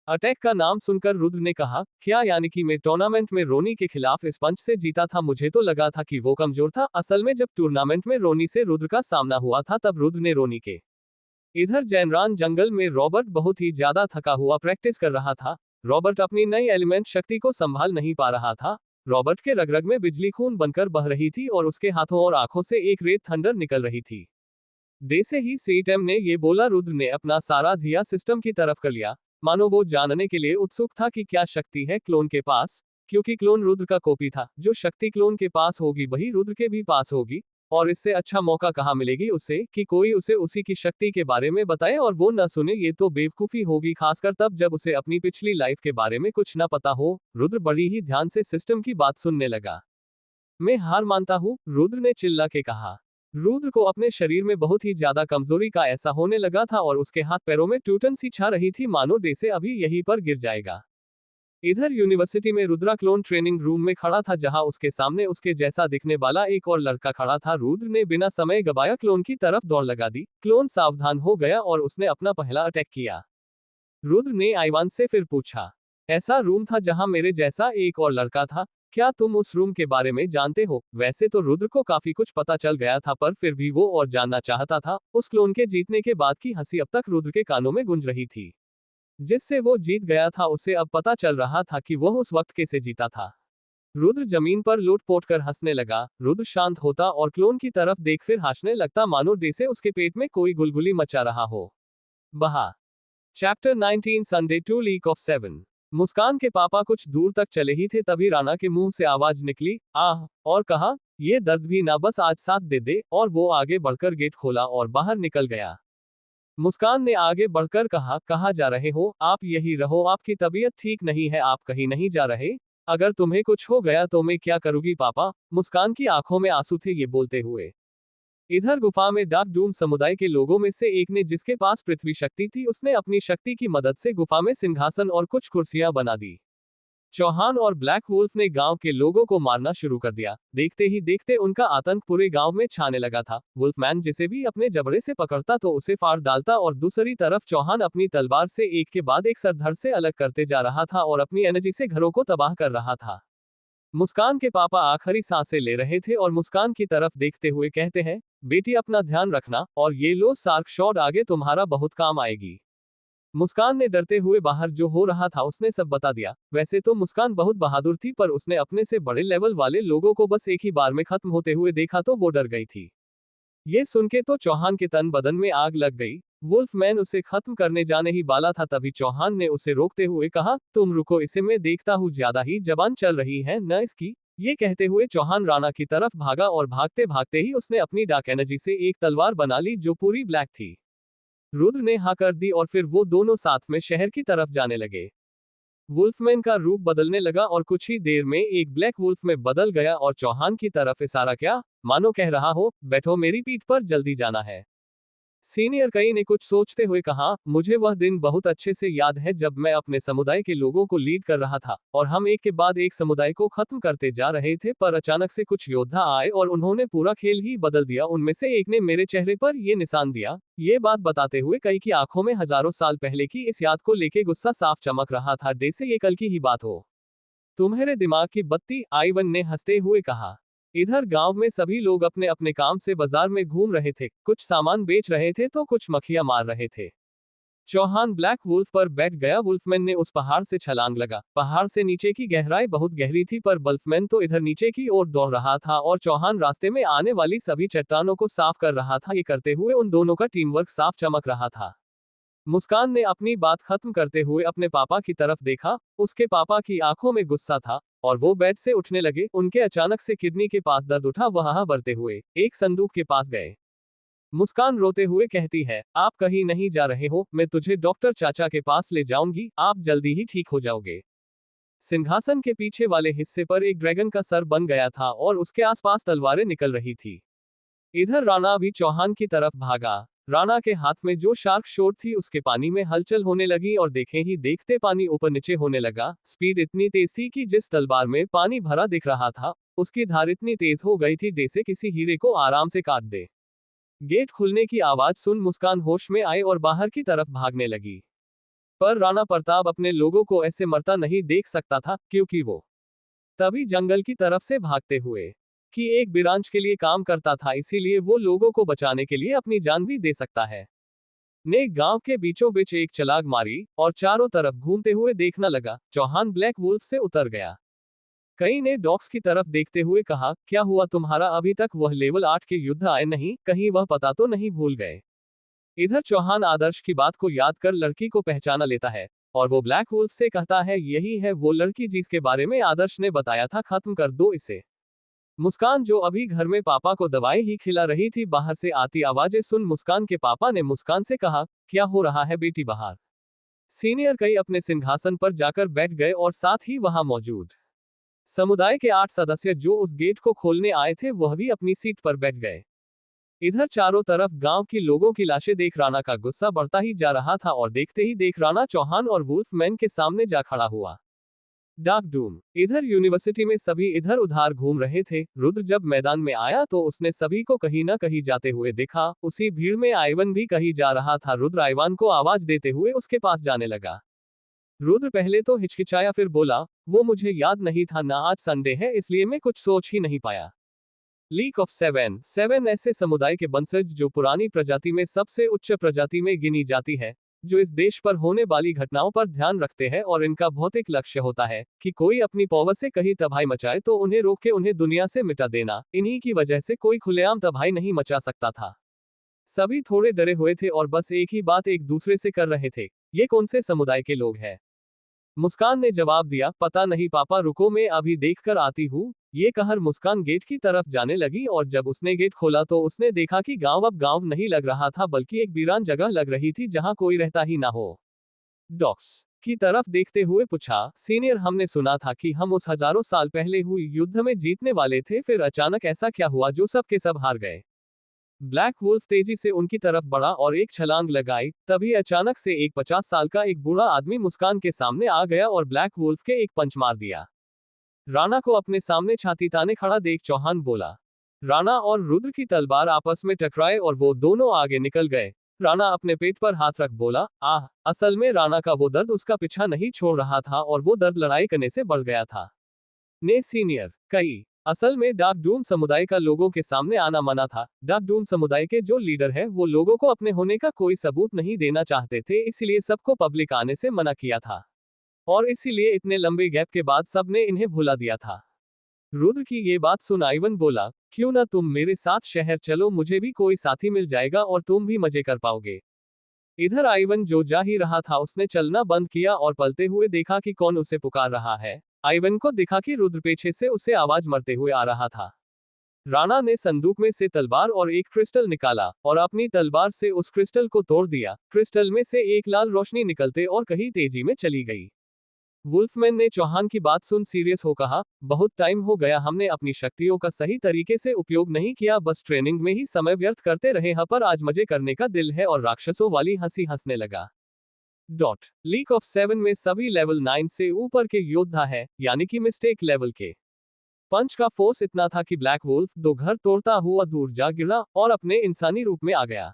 अटैक का नाम सुनकर रुद्र ने कहा, क्या यानी कि मैं टूर्नामेंट में रोनी के खिलाफ इस पंच से जीता था? मुझे तो लगा था कि वो कमजोर था। असल में जब टूर्नामेंट में रोनी से रुद्र का सामना हुआ था तब रुद्र ने रोनी के। इधर जैनरान जंगल में रॉबर्ट बहुत ही ज्यादा थका हुआ प्रैक्टिस कर रहा था। रॉबर्ट अपनी नई एलिमेंट शक्ति को संभाल नहीं पा रहा था। रॉबर्ट के रग-रग में बिजली खून बनकर बह रही थी और उसके हाथों और आंखों से एक रेड थंडर निकल रही थी। जैसे ही सीटम ने ये बोला, रुद्र ने अपना सारा धिया सिस्टम की तरफ कर लिया, मानो वो जानने के लिए उत्सुक था कि क्या शक्ति है क्लोन के पास। क्योंकि क्लोन रुद्र का कॉपी था, जो शक्ति क्लोन के पास होगी वही रुद्र के भी पास होगी। और इससे अच्छा मौका कहाँ मिलेगी उसे कि कोई उसे उसी की शक्ति के बारे में बताए और वो न सुने। ये तो बेवकूफी होगी, खासकर तब जब उसे अपनी पिछली लाइफ के बारे में कुछ न पता हो। रुद्र बड़ी ही ध्यान से सिस्टम की बात सुनने लगा। मैं हार मानता हूँ, रुद्र ने चिल्ला के कहा। रुद्र को अपने शरीर में बहुत ही ज्यादा कमजोरी का ऐसा होने लगा था और उसके हाथ पैरों में टूटन सी छा रही थी, मानो डेसे अभी यहीं पर गिर जाएगा। इधर यूनिवर्सिटी में रुद्रा क्लोन ट्रेनिंग रूम में खड़ा था, जहां उसके सामने उसके जैसा दिखने वाला एक और लड़का खड़ा था। रुद्र ने बिना समय गवाया क्लोन की तरफ दौड़ लगा दी। क्लोन सावधान हो गया और उसने अपना पहला अटैक किया। रुद्र ने आइवान से फिर पूछा, ऐसा रूम था जहां मेरे जैसा एक और लड़का था? क्या तुम उस रूम के बारे में जानते हो? वैसे तो रुद्र को काफी कुछ पता चल गया था, पर फिर भी वो और जानना चाहता था। उस क्लोन के जीतने के बाद की हंसी अब तक रुद्र के कानों में गूंज रही थी। जिससे वो जीत गया था, उसे अब पता चल रहा था कि वह उस वक्त कैसे जीता था। रुद्र जमीन पर लूट-पोट कर हंसने लगा। रुद्र शांत होता और क्लोन की तरफ देख फिर हंसने लगता, मानो जैसे उसके पेट में कोई गुलगुली मचा रहा हो। बहा चैप्टर 19 संडे 2 लीक ऑफ 7। मुस्कान के पापा कुछ दूर तक चले ही थे, तभी राणा के मुंह से आवाज निकली, आह, और कहा, ये दर्द भी ना, बस आज साथ दे दे। और वो आगे बढ़कर गेट खोला और बाहर निकल गया। मुस्कान ने आगे बढ़कर कहा, कहाँ जा रहे हो? आप यही रहो, आपकी तबीयत ठीक नहीं है, आप कहीं नहीं जा रहे? अगर तुम्हें कुछ हो गया तो मैं क्या करूंगी पापा? मुस्कान की आंखों में आंसू थे ये बोलते हुए। इधर गुफा में डार्क डूम समुदाय के लोगों में से एक ने, जिसके पास पृथ्वी शक्ति थी, उसने अपनी शक्ति की मदद से गुफा में सिंहासन और कुछ कुर्सियां बना दी। चौहान और ब्लैक वुल्फ ने गांव के लोगों को मारना शुरू कर दिया। देखते ही देखते उनका आतंक पूरे गांव में छाने लगा था। वुल्फमैन जिसे भी अपने जबड़े से पकड़ता तो उसे फाड़ डालता, और दूसरी तरफ चौहान अपनी तलवार से एक के बाद एक सरधड़ से अलग करते जा रहा था और अपनी एनर्जी से घरों को तबाह कर रहा था। मुस्कान के पापा आखिरी सांसें ले रहे थे और मुस्कान की तरफ देखते हुए कहते हैं, बेटी अपना ध्यान रखना, और ये लो सार्क शॉट, आगे तुम्हारा बहुत काम आएगी। मुस्कान ने डरते हुए बाहर जो हो रहा था उसने सब बता दिया। वैसे तो मुस्कान बहुत बहादुर थी, पर उसने अपने से बड़े लेवल वाले लोगों को बस एक ही बार में खत्म होते हुए देखा तो वो डर गई थी। ये सुन के तो चौहान के तन बदन में आग लग गई। वुल्फमैन उसे खत्म करने जाने ही वाला था, तभी चौहान ने उसे रोकते हुए कहा, तुम रुको, इसे मैं देखता हूँ, ज्यादा ही जबान चल रही है न इसकी। ये कहते हुए चौहान राणा की तरफ भागा और भागते भागते ही उसने अपनी डार्क एनर्जी से एक तलवार बना ली जो पूरी ब्लैक थी। रुद्र ने हाँ कर दी और फिर वो दोनों साथ में शहर की तरफ जाने लगे। वुल्फमैन का रूप बदलने लगा और कुछ ही देर में एक ब्लैक वुल्फ में बदल गया और चौहान की तरफ इशारा किया, मानो कह रहा हो, बैठो मेरी पीठ पर, जल्दी जाना है। सीनियर कई ने कुछ सोचते हुए कहा, मुझे वह दिन बहुत अच्छे से याद है जब मैं अपने समुदाय के लोगों को लीड कर रहा था और हम एक के बाद एक समुदाय को खत्म करते जा रहे थे, पर अचानक से कुछ योद्धा आए और उन्होंने पूरा खेल ही बदल दिया। उनमें से एक ने मेरे चेहरे पर ये निशान दिया। ये बात बताते हुए कई की आंखों में हजारों साल पहले की इस याद को लेके गुस्सा साफ चमक रहा था, जैसे ये कल की ही बात हो। तुम्हारे दिमाग की बत्ती, आइवन ने हंसते हुए कहा। इधर गांव में सभी लोग अपने अपने काम से बाजार में घूम रहे थे, कुछ सामान बेच रहे थे तो कुछ मक्खियां मार रहे थे। चौहान ब्लैक वुल्फ पर बैठ गया। वुल्फमैन ने उस पहाड़ से छलांग लगा। पहाड़ से नीचे की गहराई बहुत गहरी थी, पर वुल्फमैन तो इधर नीचे की ओर दौड़ रहा था और चौहान रास्ते में आने वाली सभी चट्टानों को साफ कर रहा था। ये करते हुए उन दोनों का टीम वर्क साफ चमक रहा था। मुस्कान ने अपनी बात खत्म करते हुए अपने पापा की तरफ देखा। उसके पापा की आंखों में गुस्सा था और वो बेड से उठने लगे। उनके अचानक से किडनी के पास दर्द उठा। वह बढ़ते हुए एक संदूक के पास गए। मुस्कान रोते हुए कहती है, आप कहीं नहीं जा रहे हो, मैं तुझे डॉक्टर चाचा के पास ले जाऊंगी, आप जल्दी ही ठीक हो जाओगे। सिंहासन के पीछे वाले हिस्से पर एक ड्रैगन का सर बन गया था और उसके आसपास तलवारें निकल रही थी। इधर राणा भी चौहान की तरफ भागा। राणा के हाथ में जो शार्क शोट थी उसके पानी में हलचल होने लगी और देखे ही देखते पानी ऊपर नीचे होने लगा। स्पीड इतनी तेज थी कि जिस तलवार में पानी भरा दिख रहा था उसकी धार इतनी तेज हो गई थी जैसे किसी हीरे को आराम से काट दे। गेट खुलने की आवाज सुन मुस्कान होश में आए और बाहर की तरफ भागने लगी। पर राणा प्रताप अपने लोगों को ऐसे मरता नहीं देख सकता था, क्योंकि वो तभी जंगल की तरफ से भागते हुए कि एक बिरांच के लिए काम करता था, इसीलिए वो लोगों को बचाने के लिए अपनी जान भी दे सकता है। ने गांव के बीचों बीच एक छलांग मारी और चारों तरफ घूमते हुए देखना लगा। चौहान ब्लैक वुल्फ से उतर गया। कई ने डॉक्स की तरफ देखते हुए कहा, क्या हुआ तुम्हारा? अभी तक वह लेवल 8 के युद्ध आए नहीं, कहीं वह पता तो नहीं भूल गए? इधर चौहान आदर्श की बात को याद कर लड़की को पहचाना लेता है और वो ब्लैक वुल्फ से कहता है, यही है वो लड़की जिसके बारे में आदर्श ने बताया था, खत्म कर दो इसे। मुस्कान जो अभी घर में पापा को दवाई ही खिला रही थी, बाहर से आती आवाजें सुन मुस्कान के पापा ने मुस्कान से कहा, क्या हो रहा है बेटी बाहर। सीनियर कई अपने सिंहासन पर जाकर बैठ गए और साथ ही वहां मौजूद समुदाय के 8 सदस्य जो उस गेट को खोलने आए थे वह भी अपनी सीट पर बैठ गए। इधर चारों तरफ गांव की लोगों की लाशें देख राणा का गुस्सा बढ़ता ही जा रहा था और देखते ही देख राणा चौहान और वुल्फमैन के सामने जा खड़ा हुआ। डार्क डूम। इधर यूनिवर्सिटी में सभी इधर उधर घूम रहे थे। रुद्र जब मैदान में आया तो उसने सभी को कहीं न कहीं जाते हुए देखा। उसी भीड़ में आइवन भी कहीं जा रहा था। रुद्र आइवान को आवाज देते हुए उसके पास जाने लगा। रुद्र पहले तो हिचकिचाया, फिर बोला, वो मुझे याद नहीं था ना, आज संडे है इसलिए मैं कुछ सोच ही नहीं पाया। लीग ऑफ सेवन ऐसे समुदाय के वंशज जो पुरानी प्रजाति में सबसे उच्च प्रजाति में गिनी जाती है, जो इस देश पर होने वाली घटनाओं पर ध्यान रखते हैं और इनका भौतिक लक्ष्य होता है कि कोई अपनी पॉवर से कहीं तबाही मचाए तो उन्हें रोक के उन्हें दुनिया से मिटा देना। इन्हीं की वजह से कोई खुलेआम तबाही नहीं मचा सकता था। सभी थोड़े डरे हुए थे और बस एक ही बात एक दूसरे से कर रहे थे, ये कौन से समुदाय के लोग हैं। मुस्कान ने जवाब दिया, पता नहीं पापा, रुको मैं अभी देख कर आती हूँ। ये कहकर मुस्कान गेट की तरफ जाने लगी और जब उसने गेट खोला तो उसने देखा कि गांव अब गांव नहीं लग रहा था बल्कि एक वीरान जगह लग रही थी जहां कोई रहता ही ना हो। डॉक्स की तरफ देखते हुए पूछा, सीनियर, हमने सुना था कि हम उस हजारों साल पहले हुई युद्ध में जीतने वाले थे, फिर अचानक ऐसा क्या हुआ जो सब के सब हार गए। ब्लैक वुल्फ तेजी से उनकी तरफ बढ़ा और एक छलांग लगाई। तभी अचानक से एक 50 साल का एक बूढ़ा आदमी मुस्कान के सामने आ गया और ब्लैक वुल्फ के एक पंच मार दिया। राणा को अपने सामने छाती ताने खड़ा देख चौहान बोला। राणा और रुद्र की तलवार आपस में टकराए और वो दोनों आगे निकल गए। राणा अपने पेट पर हाथ रख बोला, आह। असल में राणा का वो दर्द उसका पीछा नहीं छोड़ रहा था और वो दर्द लड़ाई करने से बढ़ गया था। ने सीनियर कई असल में डार्क डूम समुदाय का लोगों के सामने आना मना था। डार्क डूम समुदाय के जो लीडर है वो लोगों को अपने होने का कोई सबूत नहीं देना चाहते थे, इसलिए सबको पब्लिक आने से मना किया था और इसीलिए इतने लंबे गैप के बाद सबने इन्हें भुला दिया था। रुद्र की ये बात सुन आइवन बोला, क्यों ना तुम मेरे साथ शहर चलो, मुझे भी कोई साथी मिल जाएगा और तुम भी मजे कर पाओगे। इधर आइवन जो जा ही रहा था उसने चलना बंद किया और पलटे हुए देखा कि कौन उसे पुकार रहा है। आइवन को दिखा कि रुद्र पीछे से उसे आवाज मारते हुए आ रहा था। राणा ने संदूक में से तलवार और एक क्रिस्टल निकाला और अपनी तलवार से उस क्रिस्टल को तोड़ दिया। क्रिस्टल में से एक लाल रोशनी निकलते और कहीं तेजी में चली गई। वुल्फमैन ने चौहान की बात सुन सीरियस हो कहा, बहुत टाइम हो गया हमने अपनी शक्तियों का सही तरीके से उपयोग नहीं किया, बस ट्रेनिंग में ही समय व्यर्थ करते रहे हैं, पर आज मजे करने का दिल है। और राक्षसों वाली हंसी हंसने लगा। लीग ऑफ 7 में सभी लेवल 9 से ऊपर के योद्धा है, यानी कि मिस्टेक लेवल के। पंच का फोर्स इतना था कि ब्लैक वुल्फ दो घर तोड़ता हुआ दूर जा गिरा और अपने इंसानी रूप में आ गया।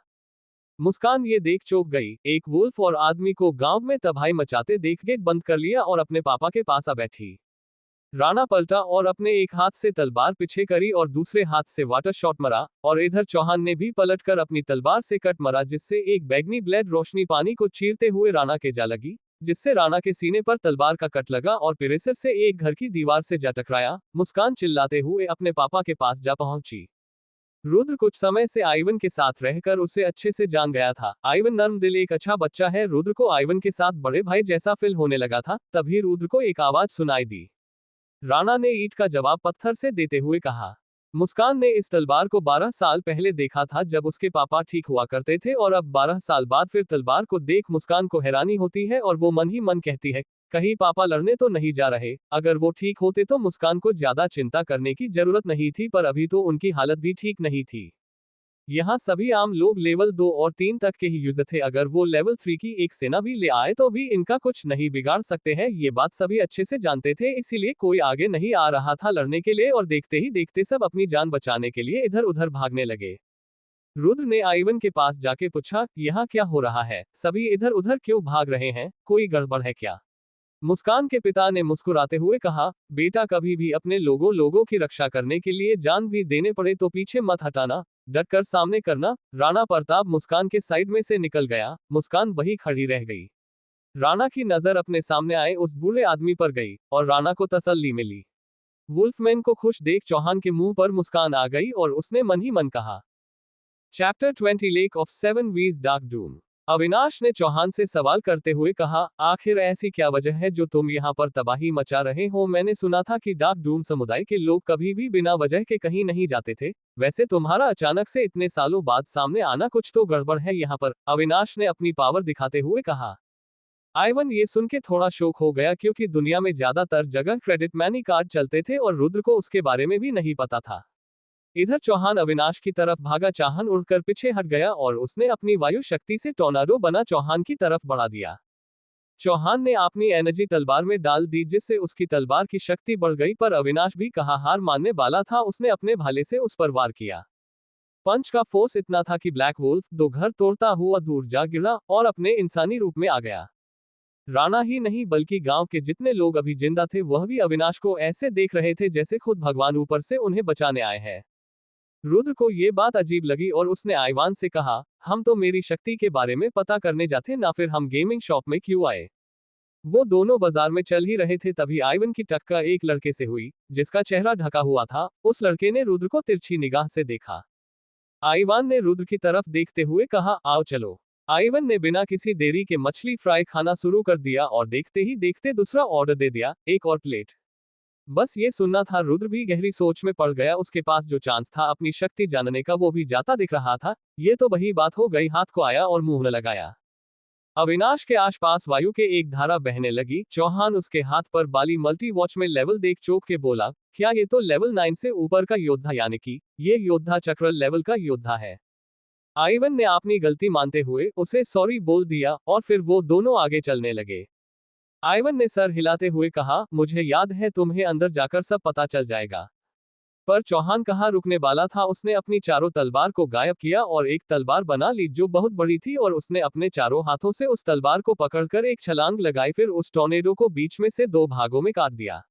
मुस्कान ये देख चौंक गई। एक वुल्फ और आदमी को गांव में तबाही मचाते देख गेट बंद कर लिया और अपने पापा के पास आ बैठी। राणा पलटा और अपने एक हाथ से तलवार पीछे करी और दूसरे हाथ से वाटर शॉट मरा और इधर चौहान ने भी पलटकर अपनी तलवार से कट मरा, जिससे एक बैगनी ब्लेड रोशनी पानी को चीरते हुए राणा के जा लगी, जिससे राणा के सीने पर तलवार का कट लगा और पिरेसर से एक घर की दीवार से जा टकराया। मुस्कान चिल्लाते हुए अपने पापा के पास जा पहुंची। रुद्र कुछ समय से आइवन के साथ रहकर उसे अच्छे से जान गया था। आइवन नर्म दिल एक अच्छा बच्चा है। रुद्र को आइवन के साथ बड़े भाई जैसा फील होने लगा था। तभी रुद्र को एक आवाज सुनाई दी। राणा ने ईंट का जवाब पत्थर से देते हुए कहा। मुस्कान ने इस तलवार को 12 साल पहले देखा था जब उसके पापा ठीक हुआ करते थे और अब 12 साल बाद फिर तलवार को देख मुस्कान को हैरानी होती है और वो मन ही मन कहती है, कहीं पापा लड़ने तो नहीं जा रहे। अगर वो ठीक होते तो मुस्कान को ज्यादा चिंता करने की जरूरत नहीं थी, पर अभी तो उनकी हालत भी ठीक नहीं थी। यहाँ सभी आम लोग लेवल 2 और 3 तक के ही यूजर थे। अगर वो लेवल 3 की एक सेना भी ले आए तो भी इनका कुछ नहीं बिगाड़ सकते हैं। ये बात सभी अच्छे से जानते थे, इसीलिए कोई आगे नहीं आ रहा था लड़ने के लिए और देखते ही देखते सब अपनी जान बचाने के लिए इधर उधर भागने लगे। रुद्र ने आइवन के पास जाके पूछा, यहाँ क्या हो रहा है, सभी इधर उधर क्यों भाग रहे हैं, कोई गड़बड़ है क्या। मुस्कान के पिता ने मुस्कुराते हुए कहा, बेटा, कभी भी अपने लोगों की रक्षा करने के लिए जान भी देने पड़े तो पीछे मत हटाना, डटकर सामने करना। राणा प्रताप मुस्कान के साइड में से निकल गया। मुस्कान वही खड़ी रह गई। राणा की नजर अपने सामने आए उस बूढ़े आदमी पर गई और राणा को तसल्ली मिली। वुल्फमैन को खुश देख चौहान के मुंह पर मुस्कान आ गई और उसने मन ही मन कहा। चैप्टर 20 लेक ऑफ 7 वीज डार्क डूम। अविनाश ने चौहान से सवाल करते हुए कहा, आखिर ऐसी क्या वजह है जो तुम यहाँ पर तबाही मचा रहे हो? मैंने सुना था कि डार्क डूम समुदाय के लोग कभी भी बिना वजह के कहीं नहीं जाते थे। वैसे तुम्हारा अचानक से इतने सालों बाद सामने आना, कुछ तो गड़बड़ है यहाँ पर, अविनाश ने अपनी पावर दिखाते हुए कहा। आइवन ये सुन के थोड़ा शौक हो गया, क्योंकि दुनिया में ज्यादातर जगह क्रेडिट मनी कार्ड चलते थे और रुद्र को उसके बारे में भी नहीं पता था। इधर चौहान अविनाश की तरफ भागा। चौहान उड़कर पीछे हट गया और उसने अपनी वायु शक्ति से टोर्नाडो बना चौहान की तरफ बढ़ा दिया। चौहान ने अपनी एनर्जी तलवार में डाल दी, जिससे उसकी तलवार की शक्ति बढ़ गई, पर अविनाश भी कहा हार मानने वाला था। उसने अपने भाले से उस पर वार किया। पंच का फोर्स इतना था कि ब्लैक वुल्फ दो घर तोड़ता हुआ दूर जा गिरा और अपने इंसानी रूप में आ गया। राणा ही नहीं बल्कि गांव के जितने लोग अभी जिंदा थे वह भी अविनाश को ऐसे देख रहे थे जैसे खुद भगवान ऊपर से उन्हें बचाने आए हैं। रुद्र को ये बात अजीब लगी और उसने आइवान से कहा, हम तो मेरी शक्ति के बारे में पता करने जाते ना, फिर हम गेमिंग शॉप में क्यों आए? वो दोनों बाजार में चल ही रहे थे, तभी आइवन की टक्कर एक लड़के से हुई जिसका चेहरा ढका हुआ था। उस लड़के ने रुद्र को तिरछी निगाह से देखा। आइवान ने रुद्र की तरफ देखते हुए कहा, आओ चलो। आइवन ने बिना किसी देरी के मछली फ्राई खाना शुरू कर दिया और देखते ही देखते दूसरा ऑर्डर दे दिया, एक और प्लेट। बस ये सुनना था। रुद्र भी गहरी सोच में पड़ गया। उसके पास जो चांस था अपनी शक्ति जानने का वो भी जाता दिख रहा था। ये तो वही बात हो गई, हाथ को आया और मुंह न लगाया। अविनाश के आसपास वायु के एक धारा बहने लगी। चौहान उसके हाथ पर बाली मल्टी वॉच में लेवल देख चौंक के बोला, क्या ये तो लेवल 9 से ऊपर का योद्धा, यानी कि ये योद्धा चक्र लेवल का योद्धा है? आइवन ने अपनी गलती मानते हुए उसे सॉरी बोल दिया और फिर वो दोनों आगे चलने लगे। आइवन ने सर हिलाते हुए कहा, मुझे याद है, तुम्हें अंदर जाकर सब पता चल जाएगा। पर चौहान कहाँ रुकने वाला था। उसने अपनी चारों तलवार को गायब किया और एक तलवार बना ली जो बहुत बड़ी थी, और उसने अपने चारों हाथों से उस तलवार को पकड़कर एक छलांग लगाई, फिर उस टॉर्नेडो को बीच में से दो भागों में काट दिया।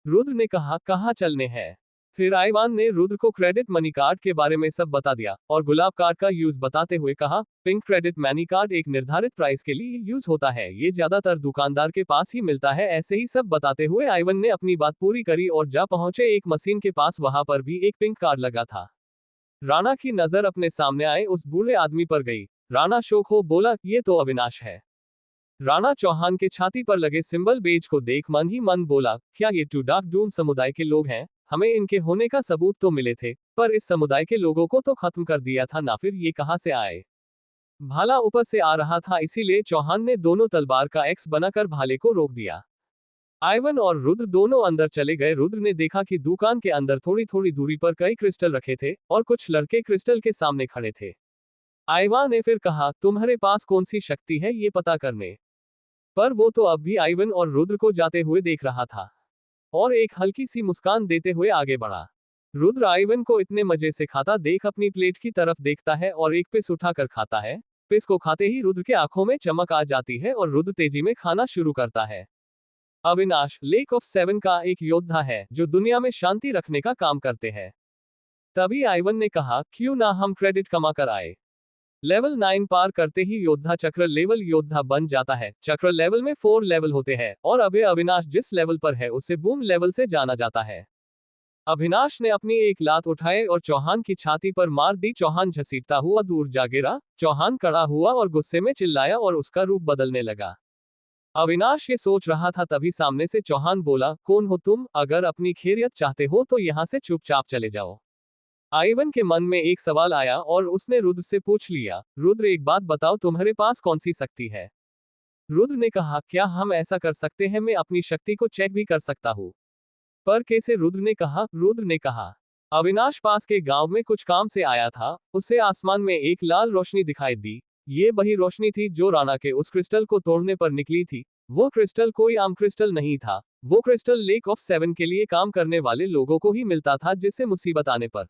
रुद्र ने कहा, कहाँ चलने हैं? फिर आइवान ने रुद्र को क्रेडिट मनी कार्ड के बारे में सब बता दिया और गुलाब कार्ड का यूज बताते हुए कहा, पिंक क्रेडिट मनी कार्ड एक निर्धारित प्राइस के लिए यूज होता है, ये ज्यादातर दुकानदार के पास ही मिलता है। ऐसे ही सब बताते हुए आइवन ने अपनी बात पूरी करी और जा पहुंचे एक मशीन के पास। वहां पर भी एक पिंक कार्ड लगा था। राणा की नजर अपने सामने आए उस बूढ़े आदमी पर गई। राणा शौक हो बोला, ये तो अविनाश है। राणा चौहान के छाती पर लगे सिंबल बेज को देख मन ही मन बोला, क्या ये टू डार्क डूम समुदाय के लोग हैं? हमें इनके होने का सबूत तो मिले थे, पर इस समुदाय के लोगों को तो खत्म कर दिया था ना, फिर ये कहां से आए? भाला ऊपर से आ रहा था, इसीलिए चौहान ने दोनों तलवार का एक्स बनाकर भाले को रोक दिया। आइवन और रुद्र दोनों अंदर चले गए। रुद्र ने देखा कि दुकान के अंदर थोड़ी थोड़ी दूरी पर कई क्रिस्टल रखे थे और कुछ लड़के क्रिस्टल के सामने खड़े थे। आइवान ने फिर कहा, तुम्हारे पास कौन सी शक्ति है ये पता करने? पर वो तो अब भी आइवन और रुद्र को जाते हुए देख रहा था और एक हल्की सी मुस्कान देते हुए आगे बढ़ा। रुद्र आइवन को इतने मजे से खाता देख अपनी प्लेट की तरफ देखता है और एक पिस उठाकर खाता है। पिस को खाते ही रुद्र के आंखों में चमक आ जाती है और रुद्र तेजी में खाना शुरू करता है। अविनाश लेक ऑफ 7 का एक योद्धा है जो दुनिया में शांति रखने का काम करते हैं। तभी आइवन ने कहा, क्यों ना हम क्रेडिट कमा कर आए? लेवल 9 पार करते ही योद्धा चक्र लेवल योद्धा बन जाता है। चक्र लेवल में 4 लेवल होते हैं और अभी अविनाश जिस लेवल पर है उसे बूम लेवल से जाना जाता है। अविनाश ने अपनी एक लात उठाए और चौहान की छाती पर मार दी। चौहान घसीटता हुआ दूर जा गिरा। चौहान खड़ा हुआ और गुस्से में चिल्लाया और उसका रूप बदलने लगा। अविनाश ये सोच रहा था, तभी सामने से चौहान बोला, कौन हो तुम? अगर अपनी खैरियत चाहते हो तो यहाँ से चुपचाप चले जाओ। आइवन के मन में एक सवाल आया और उसने रुद्र से पूछ लिया, रुद्र एक बात बताओ, तुम्हारे पास कौन सी शक्ति है? रुद्र ने कहा, क्या हम ऐसा कर सकते हैं? मैं अपनी शक्ति को चेक भी कर सकता हूँ। पर कैसे? रुद्र ने कहा, अविनाश पास के गांव में कुछ काम से आया था। उसे आसमान में एक लाल रोशनी दिखाई दी। ये वही रोशनी थी जो राणा के उस क्रिस्टल को तोड़ने पर निकली थी। वो क्रिस्टल कोई आम क्रिस्टल नहीं था। वो क्रिस्टल लेक ऑफ 7 के लिए काम करने वाले लोगों को ही मिलता था, जिससे मुसीबत आने पर।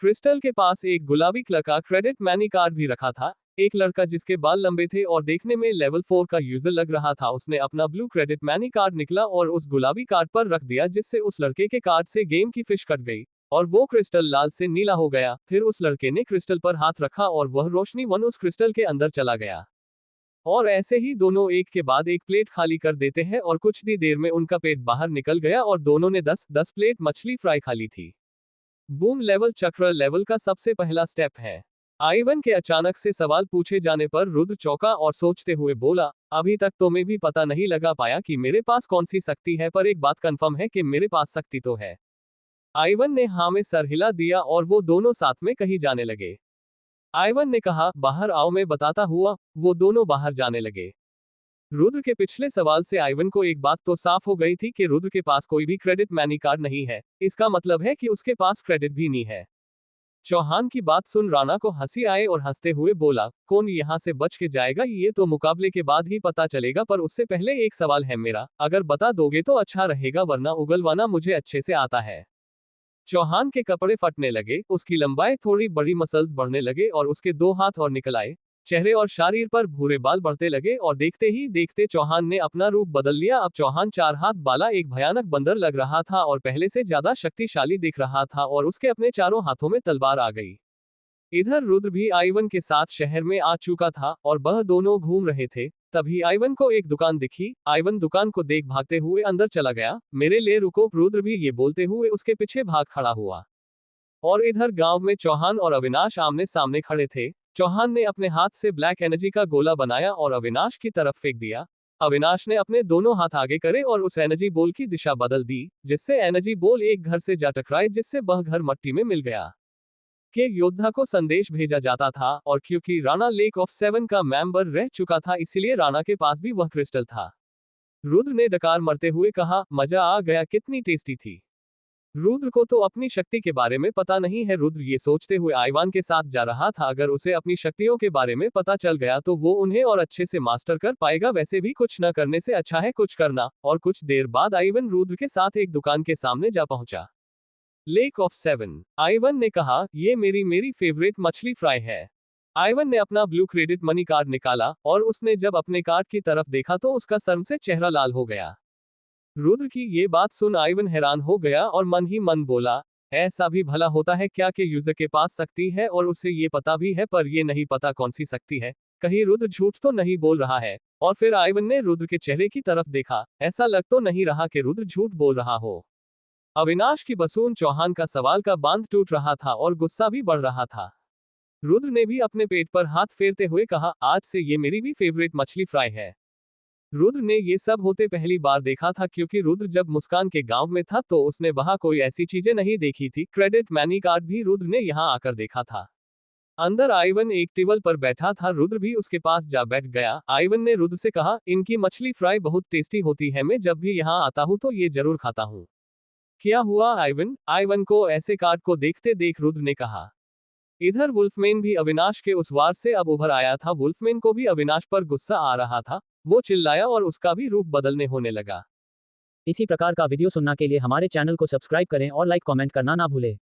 क्रिस्टल के पास एक गुलाबी कलर का क्रेडिट मनी कार्ड भी रखा था। एक लड़का जिसके बाल लंबे थे और देखने में लेवल 4 का यूजर लग रहा था, उसने अपना ब्लू क्रेडिट मनी कार्ड निकला और उस गुलाबी कार्ड पर रख दिया, जिससे उस लड़के के कार्ड से गेम की फिश कट गई और वो क्रिस्टल लाल से नीला हो गया। फिर उस लड़के ने क्रिस्टल पर हाथ रखा और वह रोशनी वन उस क्रिस्टल के अंदर चला गया। और ऐसे ही दोनों एक के बाद एक प्लेट खाली कर देते हैं और कुछ ही देर में उनका पेट बाहर निकल गया और दोनों ने 10-10 प्लेट मछली फ्राई खा ली थी। बूम लेवल चक्र लेवल का सबसे पहला स्टेप है। आइवन के अचानक से सवाल पूछे जाने पर रुद्र चौंका और सोचते हुए बोला, अभी तक तो मैं भी पता नहीं लगा पाया कि मेरे पास कौन सी शक्ति है, पर एक बात कंफर्म है कि मेरे पास शक्ति तो है। आइवन ने हाँ में सर हिला दिया और वो दोनों साथ में कहीं जाने लगे। आइवन ने कहा, बाहर आओ मैं बताता हुआ। वो दोनों बाहर जाने लगे। रुद्र के पिछले सवाल से आइवन को एक बात तो साफ हो गई थी कि रुद्र के पास कोई भी क्रेडिट मैनी कार्ड नहीं है। इसका मतलब है कि उसके पास क्रेडिट भी नहीं है। चौहान की बात सुन राणा को हंसी आए और हंसते हुए बोला, कौन यहाँ से बच के जाएगा ये तो मुकाबले के बाद ही पता चलेगा, पर उससे पहले एक सवाल है मेरा, अगर बता दोगे तो अच्छा रहेगा, वरना उगलवाना मुझे अच्छे से आता है। चौहान के कपड़े फटने लगे, उसकी लंबाई थोड़ी बड़ी, मसल्स बढ़ने लगे और उसके 2 हाथ और निकल आए। चेहरे और शरीर पर भूरे बाल बढ़ते लगे और देखते ही देखते चौहान ने अपना रूप बदल लिया। अब चौहान 4 हाथ वाला एक भयानक बंदर लग रहा था और पहले से ज्यादा शक्तिशाली दिख रहा था और उसके अपने चारों हाथों में तलवार आ गई। इधर रुद्र भी आइवन के साथ शहर में आ चुका था और वह दोनों घूम रहे थे। तभी आइवन को एक दुकान दिखी। आइवन दुकान को देख भागते हुए अंदर चला गया। मेरे लिए रुको, रुद्र भी ये बोलते हुए उसके पीछे भाग खड़ा हुआ। और इधर गांव में चौहान और अविनाश आमने सामने खड़े थे। चौहान ने अपने हाथ से ब्लैक एनर्जी का गोला बनाया और अविनाश की तरफ फेंक दिया। अविनाश ने अपने दोनों हाथ आगे करे और उस एनर्जी बॉल की दिशा बदल दी, जिससे एनर्जी बॉल एक घर से जा टकराए, जिससे वह घर मिट्टी में मिल गया। के योद्धा को संदेश भेजा जाता था और क्योंकि राणा लेक ऑफ 7 का मेंबर रह चुका था, इसलिए राणा के पास भी वह क्रिस्टल था। रुद्र ने डकार मरते हुए कहा, मजा आ गया, कितनी टेस्टी थी। रुद्र को तो अपनी शक्ति के बारे में पता नहीं है। रुद्र ये सोचते हुए आइवान के साथ जा रहा था, अगर उसे अपनी शक्तियों के बारे में पता चल गया तो वो उन्हें और अच्छे से मास्टर कर पाएगा। वैसे भी कुछ न करने से अच्छा है कुछ करना। और कुछ देर बाद आइवन रुद्र के साथ एक दुकान के सामने जा पहुंचा। Lake of 7। आइवन ने कहा, ये मेरी फेवरेट मछली फ्राई है। आइवन ने अपना ब्लू क्रेडिट मनी कार्ड निकाला और उसने जब अपने कार्ड की तरफ देखा तो उसका शर्म से चेहरा लाल हो गया। रुद्र की ये बात सुन आइवन हैरान हो गया और मन ही मन बोला, ऐसा भी भला होता है क्या कि यूजर के पास शक्ति है और उसे ये पता भी है, पर ये नहीं पता कौन सी शक्ति है। कहीं रुद्र झूठ तो नहीं बोल रहा है। और फिर आइवन ने रुद्र के चेहरे की तरफ देखा। ऐसा लग तो नहीं रहा कि रुद्र झूठ बोल रहा हो। अविनाश की बसून चौहान का सवाल का बांध टूट रहा था और गुस्सा भी बढ़ रहा था। रुद्र ने भी अपने पेट पर हाथ फेरते हुए कहा, आज से ये मेरी भी फेवरेट मछली फ्राई है। रुद्र ने ये सब होते पहली बार देखा था, क्योंकि रुद्र जब मुस्कान के गांव में था तो उसने वहां कोई ऐसी चीजें नहीं देखी थी। क्रेडिट मैनी कार्ड भी रुद्र ने यहां आकर देखा था। अंदर आइवन एक टेबल पर बैठा था। रुद्र भी उसके पास जा बैठ गया। आइवन ने रुद्र से कहा, इनकी मछली फ्राई बहुत टेस्टी होती है, मैं जब भी यहाँ आता हूँ तो ये जरूर खाता हूँ। क्या हुआ आइवन? आइवन को ऐसे कार्ड को देखते देख रुद्र ने कहा। इधर वुल्फमैन भी अविनाश के उस वार से अब उभर आया था। वुल्फमैन को भी अविनाश पर गुस्सा आ रहा था। वो चिल्लाया और उसका भी रूप बदलने होने लगा। इसी प्रकार का वीडियो सुनने के लिए हमारे चैनल को सब्सक्राइब करें और लाइक कमेंट करना ना भूलें।